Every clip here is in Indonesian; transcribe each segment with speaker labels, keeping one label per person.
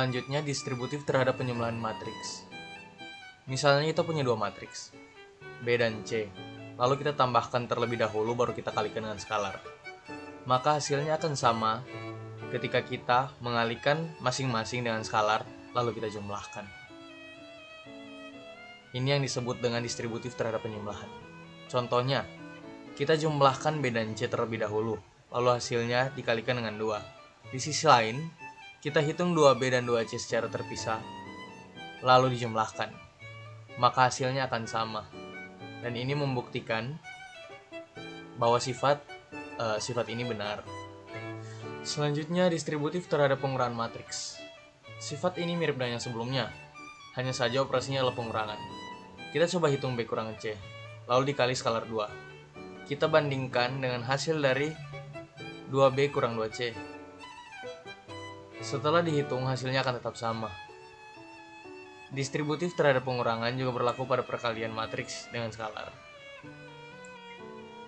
Speaker 1: Selanjutnya, distributif terhadap penjumlahan matriks. Misalnya kita punya dua matriks, B dan C. Lalu kita tambahkan terlebih dahulu baru kita kalikan dengan skalar. Maka hasilnya akan sama ketika kita mengalikan masing-masing dengan skalar lalu kita jumlahkan. Ini yang disebut dengan distributif terhadap penjumlahan. Contohnya, kita jumlahkan B dan C terlebih dahulu, lalu hasilnya dikalikan dengan 2. Di sisi lain, kita hitung 2B dan 2C secara terpisah, lalu dijumlahkan. Maka hasilnya akan sama. Dan ini membuktikan bahwa sifat ini benar. Selanjutnya, distributif terhadap pengurangan matriks. Sifat ini mirip dengan yang sebelumnya, hanya saja operasinya adalah pengurangan. Kita coba hitung B kurangan C, lalu dikali skalar 2. Kita bandingkan dengan hasil dari 2B kurang 2C. Setelah dihitung, hasilnya akan tetap sama. Distributif terhadap pengurangan juga berlaku pada perkalian matriks dengan skalar.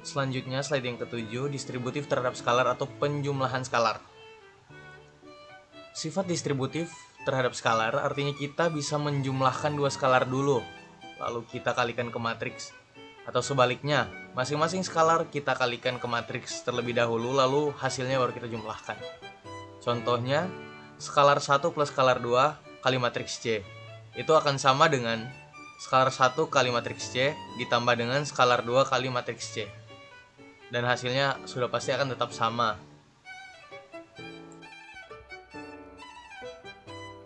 Speaker 1: Selanjutnya, slide yang ketujuh, distributif terhadap skalar atau penjumlahan skalar. Sifat distributif terhadap skalar artinya kita bisa menjumlahkan dua skalar dulu, lalu kita kalikan ke matriks. Atau sebaliknya, masing-masing skalar kita kalikan ke matriks terlebih dahulu, lalu hasilnya baru kita jumlahkan. Contohnya, skalar 1 plus skalar 2 kali matriks C. Itu akan sama dengan skalar 1 kali matriks C ditambah dengan skalar 2 kali matriks C. Dan hasilnya sudah pasti akan tetap sama.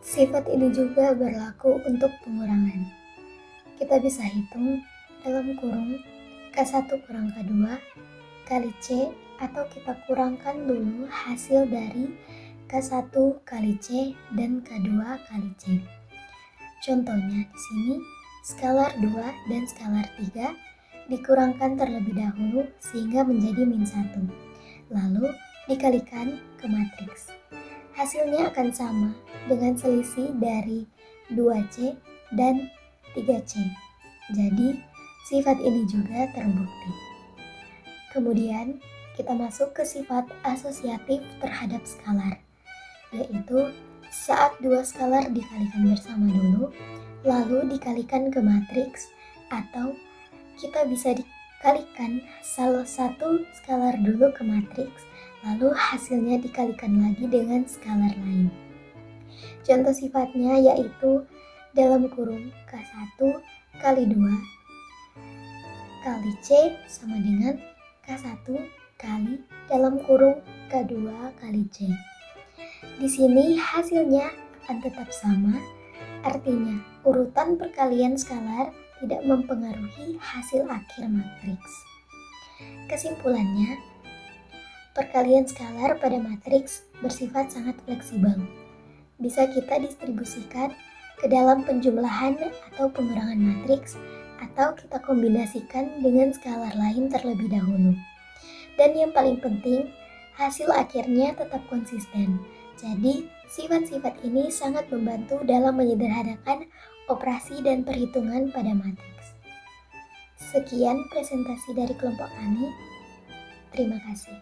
Speaker 2: Sifat ini juga berlaku untuk pengurangan. Kita bisa hitung dalam kurung K1 kurang K2 kali C, atau kita kurangkan dulu hasil dari K1 kali C dan K2 kali C. Contohnya di sini, skalar 2 dan skalar 3 dikurangkan terlebih dahulu sehingga menjadi -1. Lalu dikalikan ke matriks. Hasilnya akan sama dengan selisih dari 2C dan 3C. Jadi, sifat ini juga terbukti. Kemudian, kita masuk ke sifat asosiatif terhadap skalar, yaitu saat dua skalar dikalikan bersama dulu, lalu dikalikan ke matriks, atau kita bisa dikalikan salah satu skalar dulu ke matriks, lalu hasilnya dikalikan lagi dengan skalar lain. Contoh sifatnya yaitu dalam kurung K1 kali 2 kali C sama dengan K1 kali dalam kurung K2 kali C. Di sini hasilnya akan tetap sama, artinya urutan perkalian skalar tidak mempengaruhi hasil akhir matriks. Kesimpulannya, perkalian skalar pada matriks bersifat sangat fleksibel. Bisa kita distribusikan ke dalam penjumlahan atau pengurangan matriks, atau kita kombinasikan dengan skalar lain terlebih dahulu. Dan yang paling penting, hasil akhirnya tetap konsisten. Jadi, sifat-sifat ini sangat membantu dalam menyederhanakan operasi dan perhitungan pada matriks. Sekian presentasi dari kelompok kami. Terima kasih.